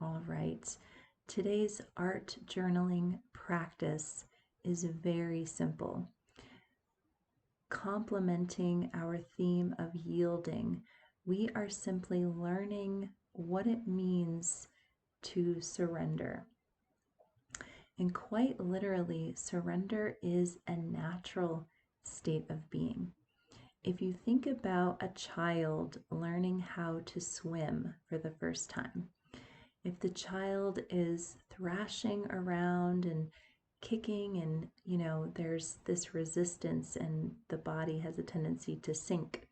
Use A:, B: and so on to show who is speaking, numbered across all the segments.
A: All right. Today's art journaling practice is very simple. Complementing our theme of yielding, we are simply learning what it means to surrender. And quite literally, surrender is a natural state of being. If you think about a child learning how to swim for the first time, if the child is thrashing around and kicking and there's this resistance and the body has a tendency to sink,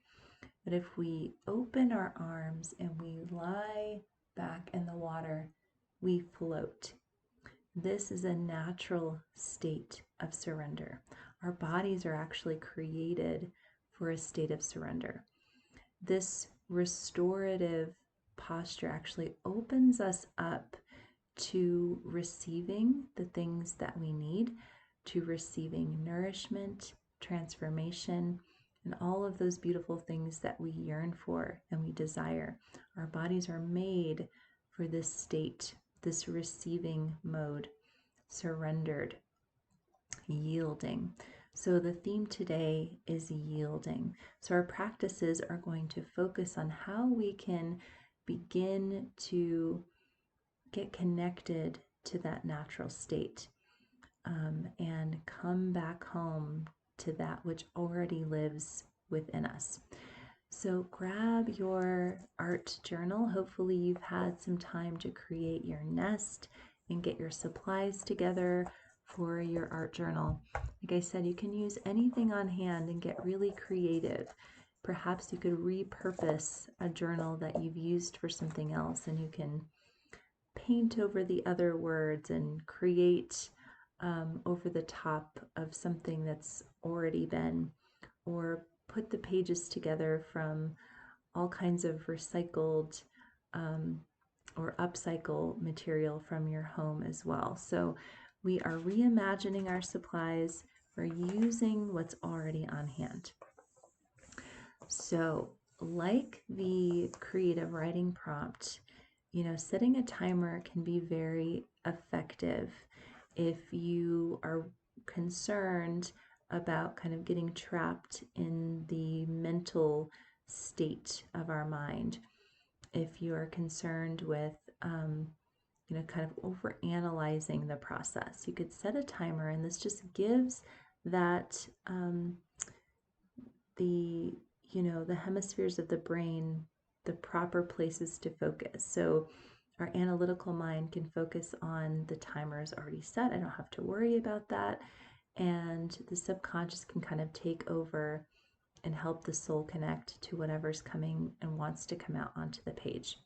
A: but if we open our arms and we lie back in the water, we float. This is a natural state of surrender. Our bodies are actually created for a state of surrender. This restorative posture actually opens us up to receiving the things that we need, to receiving nourishment, transformation, and all of those beautiful things that we yearn for and we desire. Our bodies are made for this state, this receiving mode, surrendered, yielding. So the theme today is yielding. So our practices are going to focus on how we can begin to get connected to that natural state and come back home to that which already lives within us. So grab your art journal. Hopefully you've had some time to create your nest and get your supplies together for your art journal. Like I said, you can use anything on hand and get really creative. Perhaps you could repurpose a journal that you've used for something else, and you can paint over the other words and create over the top of something that's already been, or put the pages together from all kinds of recycled or upcycle material from your home as well. So we are reimagining our supplies. We're using what's already on hand. So like the creative writing prompt, setting a timer can be very effective if you are concerned about kind of getting trapped in the mental state of our mind. If you are concerned with, kind of over analyzing the process, you could set a timer, and this just gives that the hemispheres of the brain the proper places to focus. So our analytical mind can focus on the timer is already set. I don't have to worry about that. And the subconscious can kind of take over and help the soul connect to whatever's coming and wants to come out onto the page.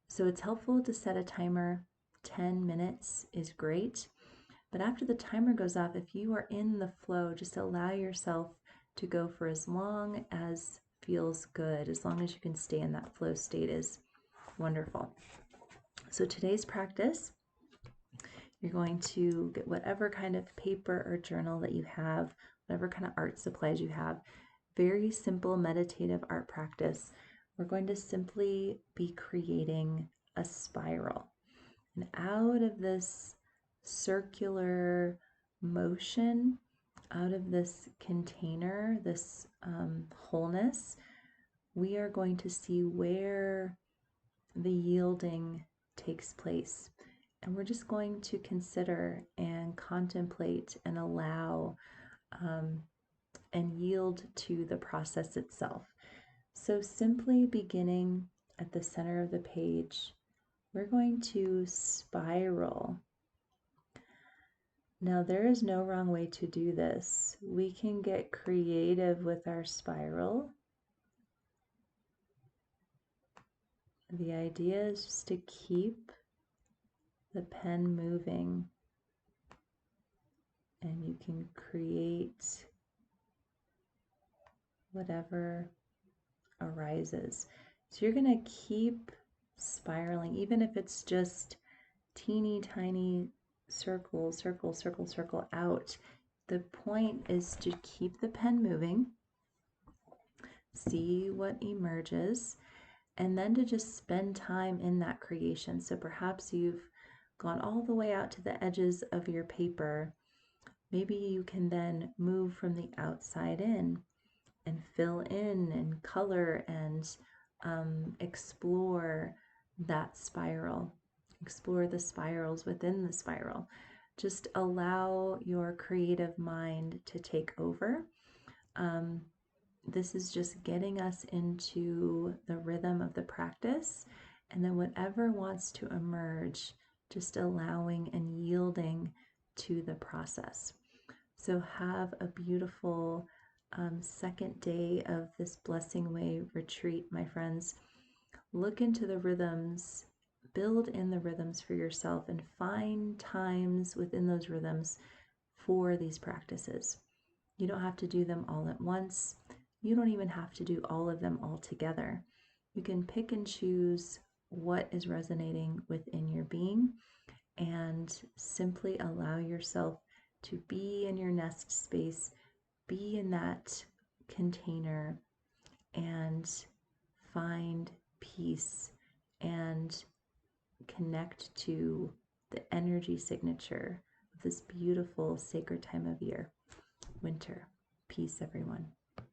A: So it's helpful to set a timer. 10 minutes is great. But after the timer goes off, if you are in the flow, just allow yourself to go for as long as feels good. As long as you can stay in that flow state is wonderful. So today's practice, you're going to get whatever kind of paper or journal that you have, whatever kind of art supplies you have. Very simple meditative art practice. We're going to simply be creating a spiral. And out of this circular motion, out of this container, this wholeness, we are going to see where the yielding takes place. And we're just going to consider and contemplate and allow and yield to the process itself. So simply beginning at the center of the page, we're going to spiral. Now, there is no wrong way to do this. We can get creative with our spiral. The idea is just to keep the pen moving, and you can create whatever arises. So you're going to keep spiraling, even if it's just teeny tiny circle, circle, circle, circle out. The point is to keep the pen moving, see what emerges, and then to just spend time in that creation. So perhaps you've gone all the way out to the edges of your paper. Maybe you can then move from the outside in and fill in and color and explore that spiral. Explore the spirals within the spiral. Just allow your creative mind to take over. This is just getting us into the rhythm of the practice, and then whatever wants to emerge, just allowing and yielding to the process. So have a beautiful second day of this Blessing Way retreat, my friends. Look into the rhythms, build in the rhythms for yourself, and find times within those rhythms for these practices. You don't have to do them all at once. You don't even have to do all of them all together. You can pick and choose what is resonating within your being and simply allow yourself to be in your nest space, be in that container, and find peace and connect to the energy signature of this beautiful sacred time of year, winter. Peace, everyone.